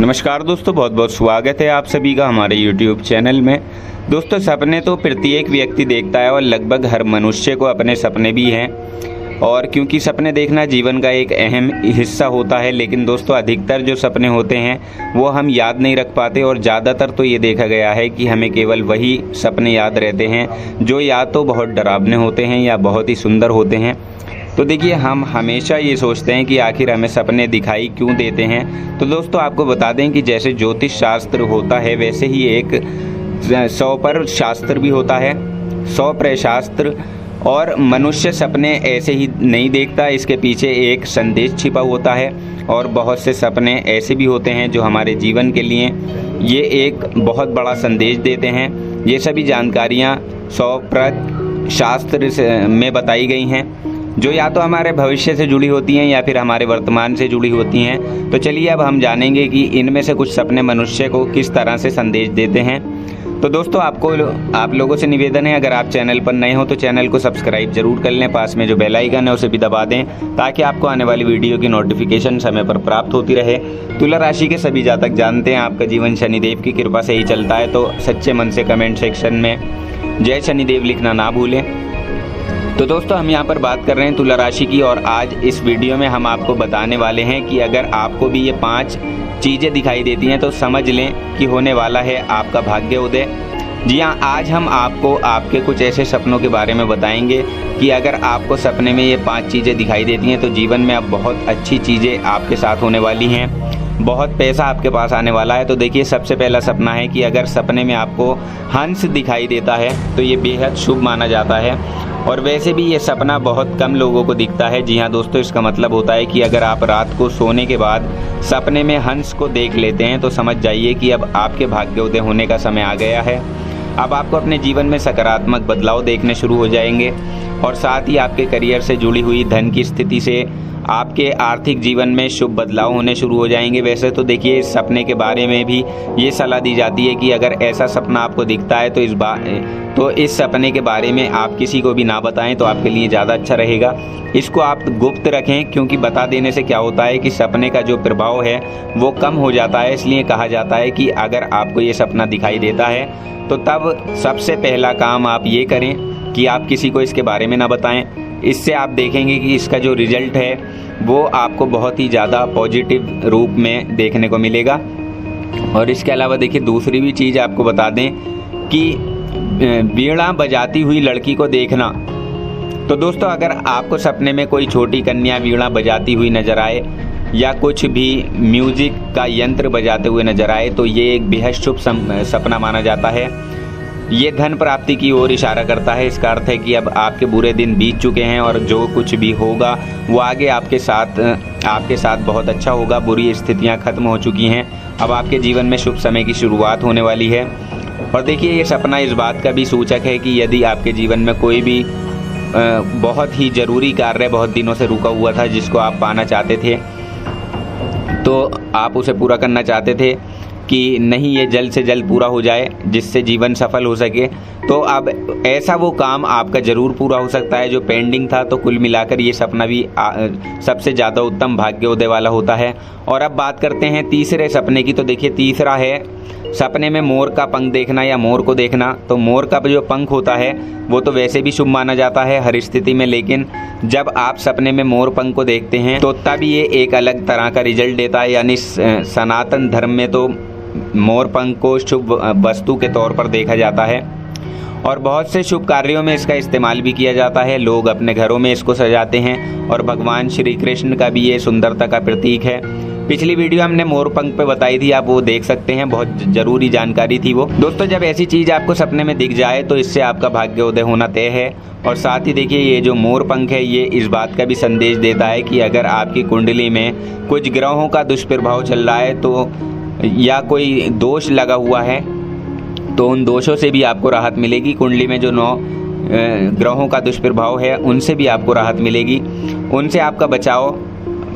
नमस्कार दोस्तों, बहुत बहुत स्वागत है आप सभी का हमारे YouTube चैनल में। दोस्तों, सपने तो प्रत्येक व्यक्ति देखता है और लगभग हर मनुष्य को अपने सपने भी हैं। और क्योंकि सपने देखना जीवन का एक अहम हिस्सा होता है, लेकिन दोस्तों अधिकतर जो सपने होते हैं वो हम याद नहीं रख पाते। और ज़्यादातर तो ये देखा गया है कि हमें केवल वही सपने याद रहते हैं जो या तो बहुत डरावने होते हैं या बहुत ही सुंदर होते हैं। तो देखिए, हम हमेशा ये सोचते हैं कि आखिर हमें सपने दिखाई क्यों देते हैं। तो दोस्तों, आपको बता दें कि जैसे ज्योतिष शास्त्र होता है, वैसे ही एक 100 शास्त्र भी होता है, 100 शास्त्र। और मनुष्य सपने ऐसे ही नहीं देखता, इसके पीछे एक संदेश छिपा होता है। और बहुत से सपने ऐसे भी होते हैं जो हमारे जीवन के लिए ये एक बहुत बड़ा संदेश देते हैं। ये सभी जानकारियाँ 100 शास्त्र में बताई गई हैं, जो या तो हमारे भविष्य से जुड़ी होती हैं या फिर हमारे वर्तमान से जुड़ी होती हैं। तो चलिए अब हम जानेंगे कि इनमें से कुछ सपने मनुष्य को किस तरह से संदेश देते हैं। तो दोस्तों, आप लोगों से निवेदन है, अगर आप चैनल पर नए हो तो चैनल को सब्सक्राइब जरूर कर लें। पास में जो बेल आइकन है उसे भी दबा दें, ताकि आपको आने वाली वीडियो की नोटिफिकेशन समय पर प्राप्त होती रहे। तुला राशि के सभी जातक जानते हैं आपका जीवन शनिदेव की कृपा से ही चलता है, तो सच्चे मन से कमेंट सेक्शन में जय शनिदेव लिखना ना भूलें। तो दोस्तों, हम यहाँ पर बात कर रहे हैं तुला राशि की, और आज इस वीडियो में हम आपको बताने वाले हैं कि अगर आपको भी ये 5 चीज़ें दिखाई देती हैं तो समझ लें कि होने वाला है आपका भाग्य उदय। जी हाँ, आज हम आपको आपके कुछ ऐसे सपनों के बारे में बताएंगे कि अगर आपको सपने में ये 5 चीज़ें दिखाई देती हैं तो जीवन में अब बहुत अच्छी चीज़ें आपके साथ होने वाली हैं, बहुत पैसा आपके पास आने वाला है। तो देखिए, सबसे पहला सपना है कि अगर सपने में आपको हंस दिखाई देता है तो ये बेहद शुभ माना जाता है। और वैसे भी ये सपना बहुत कम लोगों को दिखता है। जी हाँ दोस्तों, इसका मतलब होता है कि अगर आप रात को सोने के बाद सपने में हंस को देख लेते हैं तो समझ जाइए कि अब आपके भाग्योदय होने का समय आ गया है। अब आपको अपने जीवन में सकारात्मक बदलाव देखने शुरू हो जाएंगे, और साथ ही आपके करियर से जुड़ी हुई धन की स्थिति से आपके आर्थिक जीवन में शुभ बदलाव होने शुरू हो जाएंगे। वैसे तो देखिए, इस सपने के बारे में भी ये सलाह दी जाती है कि अगर ऐसा सपना आपको दिखता है तो इस सपने के बारे में आप किसी को भी ना बताएं तो आपके लिए ज़्यादा अच्छा रहेगा। इसको आप गुप्त रखें, क्योंकि बता देने से क्या होता है कि सपने का जो प्रभाव है वो कम हो जाता है। इसलिए कहा जाता है कि अगर आपको ये सपना दिखाई देता है तो तब सबसे पहला काम आप ये करें कि आप किसी को इसके बारे में ना बताएं। इससे आप देखेंगे कि इसका जो रिजल्ट है वो आपको बहुत ही ज़्यादा पॉजिटिव रूप में देखने को मिलेगा। और इसके अलावा देखिए, दूसरी भी चीज़ आपको बता दें कि वीणा बजाती हुई लड़की को देखना। तो दोस्तों, अगर आपको सपने में कोई छोटी कन्या वीणा बजाती हुई नजर आए या कुछ भी म्यूजिक का यंत्र बजाते हुए नजर आए तो ये एक बेहद शुभ सपना माना जाता है। ये धन प्राप्ति की ओर इशारा करता है। इसका अर्थ है कि अब आपके बुरे दिन बीत चुके हैं और जो कुछ भी होगा वो आगे आपके साथ बहुत अच्छा होगा। बुरी स्थितियां खत्म हो चुकी हैं, अब आपके जीवन में शुभ समय की शुरुआत होने वाली है। और देखिए, ये सपना इस बात का भी सूचक है कि यदि आपके जीवन में कोई भी बहुत ही ज़रूरी कार्य बहुत दिनों से रुका हुआ था, जिसको आप पाना चाहते थे, तो आप उसे पूरा करना चाहते थे कि नहीं ये जल्द से जल्द पूरा हो जाए जिससे जीवन सफल हो सके, तो अब ऐसा वो काम आपका ज़रूर पूरा हो सकता है जो पेंडिंग था। तो कुल मिलाकर ये सपना भी सबसे ज़्यादा उत्तम भाग्योदय वाला होता है। और अब बात करते हैं तीसरे सपने की। तो देखिए, तीसरा है सपने में मोर का पंख देखना या मोर को देखना। तो मोर का जो पंख होता है वो तो वैसे भी शुभ माना जाता है हर स्थिति में, लेकिन जब आप सपने में मोर पंख को देखते हैं तो तब ये एक अलग तरह का रिजल्ट देता है। यानी सनातन धर्म में तो मोर पंख को शुभ वस्तु के तौर पर देखा जाता है, और बहुत से शुभ कार्यों में इसका इस्तेमाल भी किया जाता है। लोग अपने घरों में इसको सजाते हैं, और भगवान श्री कृष्ण का भी ये सुंदरता का प्रतीक है। पिछली वीडियो हमने मोर पंख पे बताई थी, आप वो देख सकते हैं, बहुत जरूरी जानकारी थी वो। दोस्तों, जब ऐसी चीज़ आपको सपने में दिख जाए तो इससे आपका भाग्योदय होना तय है। और साथ ही देखिए, ये जो मोर पंख है ये इस बात का भी संदेश देता है कि अगर आपकी कुंडली में कुछ ग्रहों का दुष्प्रभाव चल रहा है तो या कोई दोष लगा हुआ है तो उन दोषों से भी आपको राहत मिलेगी। कुंडली में जो 9 ग्रहों का दुष्प्रभाव है उनसे भी आपको राहत मिलेगी, उनसे आपका बचाव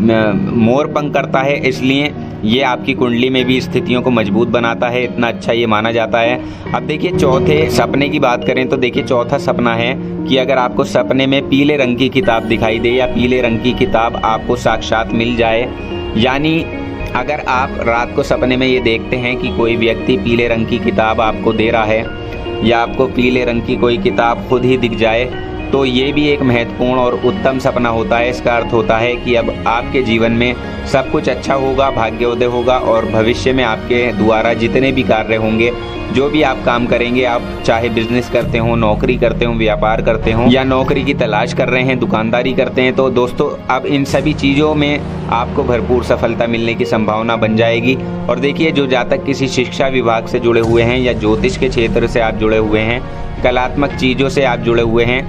मोर पंख करता है। इसलिए ये आपकी कुंडली में भी स्थितियों को मजबूत बनाता है, इतना अच्छा ये माना जाता है। अब देखिए, चौथे सपने की बात करें तो देखिए, चौथा सपना है कि अगर आपको सपने में पीले रंग की किताब दिखाई दे या पीले रंग की किताब आपको साक्षात मिल जाए, यानी अगर आप रात को सपने में ये देखते हैं कि कोई व्यक्ति पीले रंग की किताब आपको दे रहा है या आपको पीले रंग की कोई किताब खुद ही दिख जाए, तो ये भी एक महत्वपूर्ण और उत्तम सपना होता है। इसका अर्थ होता है कि अब आपके जीवन में सब कुछ अच्छा होगा, भाग्योदय होगा और भविष्य में आपके द्वारा जितने भी कार्य होंगे, जो भी आप काम करेंगे, आप चाहे बिजनेस करते हो, नौकरी करते हो, व्यापार करते हो या नौकरी की तलाश कर रहे हैं, दुकानदारी करते हैं, तो दोस्तों अब इन सभी चीज़ों में आपको भरपूर सफलता मिलने की संभावना बन जाएगी। और देखिए, जो जातक किसी शिक्षा विभाग से जुड़े हुए हैं या ज्योतिष के क्षेत्र से आप जुड़े हुए हैं, कलात्मक चीज़ों से आप जुड़े हुए हैं,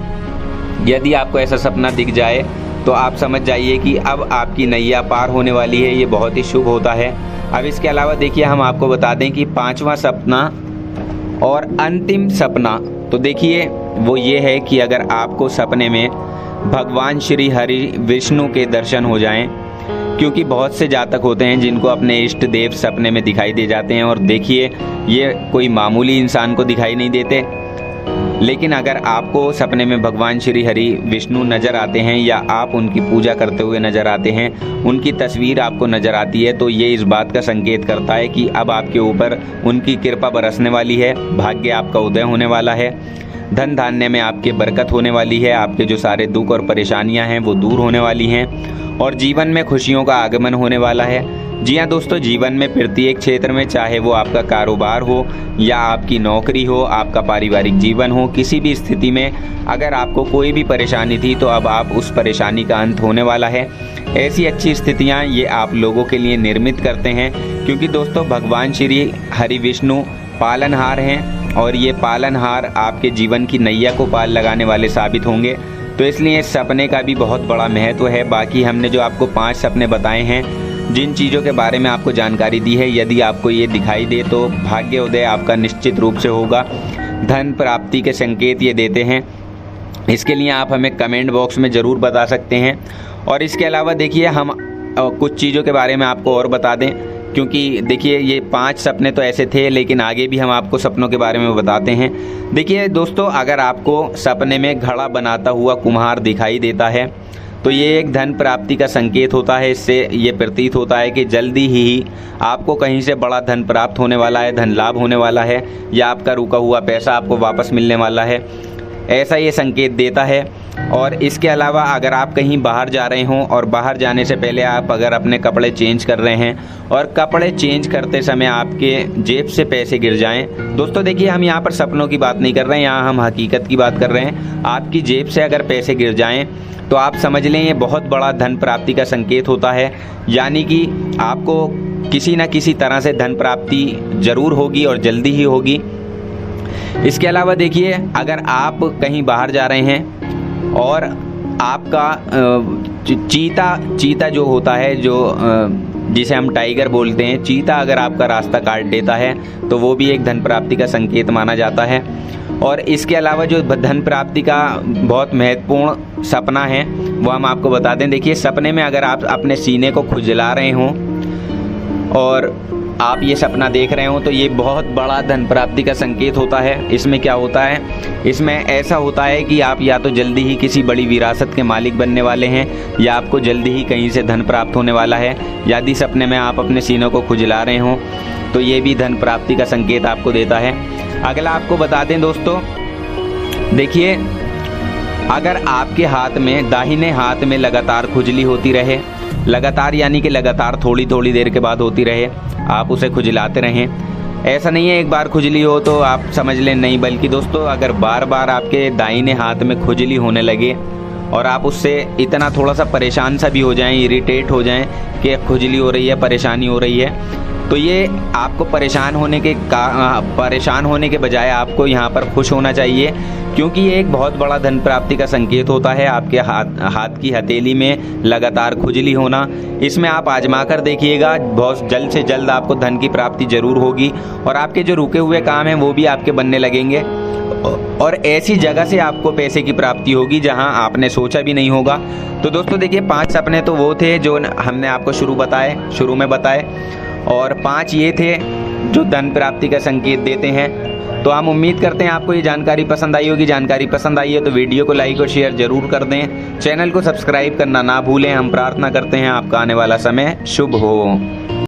यदि आपको ऐसा सपना दिख जाए तो आप समझ जाइए कि अब आपकी नैया पार होने वाली है। ये बहुत ही शुभ होता है। अब इसके अलावा देखिए, हम आपको बता दें कि 5वां सपना और अंतिम सपना, तो देखिए वो ये है कि अगर आपको सपने में भगवान श्री हरि विष्णु के दर्शन हो जाएं, क्योंकि बहुत से जातक होते हैं जिनको अपने इष्ट देव सपने में दिखाई दे जाते हैं। और देखिए, ये कोई मामूली इंसान को दिखाई नहीं देते, लेकिन अगर आपको सपने में भगवान श्री हरि विष्णु नज़र आते हैं या आप उनकी पूजा करते हुए नज़र आते हैं, उनकी तस्वीर आपको नज़र आती है, तो ये इस बात का संकेत करता है कि अब आपके ऊपर उनकी कृपा बरसने वाली है, भाग्य आपका उदय होने वाला है, धन धान्य में आपके बरकत होने वाली है, आपके जो सारे दुख और परेशानियां हैं वो दूर होने वाली हैं और जीवन में खुशियों का आगमन होने वाला है। जी हाँ दोस्तों, जीवन में प्रत्येक क्षेत्र में, चाहे वो आपका कारोबार हो या आपकी नौकरी हो, आपका पारिवारिक जीवन हो, किसी भी स्थिति में अगर आपको कोई भी परेशानी थी तो अब आप उस परेशानी का अंत होने वाला है। ऐसी अच्छी स्थितियाँ ये आप लोगों के लिए निर्मित करते हैं, क्योंकि दोस्तों भगवान श्री हरि विष्णु पालनहार हैं और ये पालनहार आपके जीवन की नैया को पार लगाने वाले साबित होंगे। तो इसलिए इस सपने का भी बहुत बड़ा महत्व है। बाकी हमने जो आपको 5 सपने बताए हैं, जिन चीज़ों के बारे में आपको जानकारी दी है, यदि आपको ये दिखाई दे तो भाग्योदय आपका निश्चित रूप से होगा। धन प्राप्ति के संकेत ये देते हैं। इसके लिए आप हमें कमेंट बॉक्स में ज़रूर बता सकते हैं। और इसके अलावा देखिए, हम कुछ चीज़ों के बारे में आपको और बता दें, क्योंकि देखिए ये 5 सपने तो ऐसे थे, लेकिन आगे भी हम आपको सपनों के बारे में बताते हैं। देखिए दोस्तों, अगर आपको सपने में घड़ा बनाता हुआ कुम्हार दिखाई देता है तो ये एक धन प्राप्ति का संकेत होता है। इससे ये प्रतीत होता है कि जल्दी ही आपको कहीं से बड़ा धन प्राप्त होने वाला है, धन लाभ होने वाला है या आपका रुका हुआ पैसा आपको वापस मिलने वाला है, ऐसा ये संकेत देता है। और इसके अलावा अगर आप कहीं बाहर जा रहे हों और बाहर जाने से पहले आप अगर अपने कपड़े चेंज कर रहे हैं और कपड़े चेंज करते समय आपके जेब से पैसे गिर जाएं, दोस्तों देखिए, हम यहाँ पर सपनों की बात नहीं कर रहे हैं, यहाँ हम हकीकत की बात कर रहे हैं। आपकी जेब से अगर पैसे गिर जाएं तो आप समझ लें ये बहुत बड़ा धन प्राप्ति का संकेत होता है, यानी कि आपको किसी न किसी तरह से धन प्राप्ति जरूर होगी और जल्दी ही होगी। इसके अलावा देखिए, अगर आप कहीं बाहर जा रहे हैं और आपका चीता जो होता है, जो जिसे हम टाइगर बोलते हैं, चीता अगर आपका रास्ता काट देता है तो वो भी एक धन प्राप्ति का संकेत माना जाता है। और इसके अलावा जो धन प्राप्ति का बहुत महत्वपूर्ण सपना है वो हम आपको बता दें। देखिए, सपने में अगर आप अपने सीने को खुजला रहे हों और आप ये सपना देख रहे हो तो ये बहुत बड़ा धन प्राप्ति का संकेत होता है। इसमें क्या होता है, इसमें ऐसा होता है कि आप या तो जल्दी ही किसी बड़ी विरासत के मालिक बनने वाले हैं या आपको जल्दी ही कहीं से धन प्राप्त होने वाला है। यदि सपने में आप अपने सीनों को खुजला रहे हो तो ये भी धन प्राप्ति का संकेत आपको देता है। अगला आपको बता दें दोस्तों, देखिए, अगर आपके हाथ में, दाहिने हाथ में लगातार खुजली होती रहे, लगातार यानी कि लगातार थोड़ी थोड़ी देर के बाद होती रहे, आप उसे खुजलाते रहें। ऐसा नहीं है एक बार खुजली हो तो आप समझ लें, नहीं, बल्कि दोस्तों अगर बार बार आपके दाहिने हाथ में खुजली होने लगे और आप उससे इतना थोड़ा सा परेशान सा भी हो जाएं, इरिटेट हो जाएं कि खुजली हो रही है, परेशानी हो रही है, तो ये आपको परेशान होने के बजाय आपको यहाँ पर खुश होना चाहिए, क्योंकि ये एक बहुत बड़ा धन प्राप्ति का संकेत होता है। आपके हाथ की हथेली में लगातार खुजली होना, इसमें आप आजमा कर देखिएगा, बहुत जल्द से जल्द आपको धन की प्राप्ति जरूर होगी और आपके जो रुके हुए काम हैं वो भी आपके बनने लगेंगे और ऐसी जगह से आपको पैसे की प्राप्ति होगी जहां आपने सोचा भी नहीं होगा। तो दोस्तों देखिए, 5 सपने तो वो थे जो हमने आपको शुरू में बताए और 5 ये थे जो धन प्राप्ति का संकेत देते हैं। तो हम उम्मीद करते हैं आपको ये जानकारी पसंद आई होगी। जानकारी पसंद आई है तो वीडियो को लाइक और शेयर जरूर कर दें, चैनल को सब्सक्राइब करना ना भूलें। हम प्रार्थना करते हैं आपका आने वाला समय शुभ हो।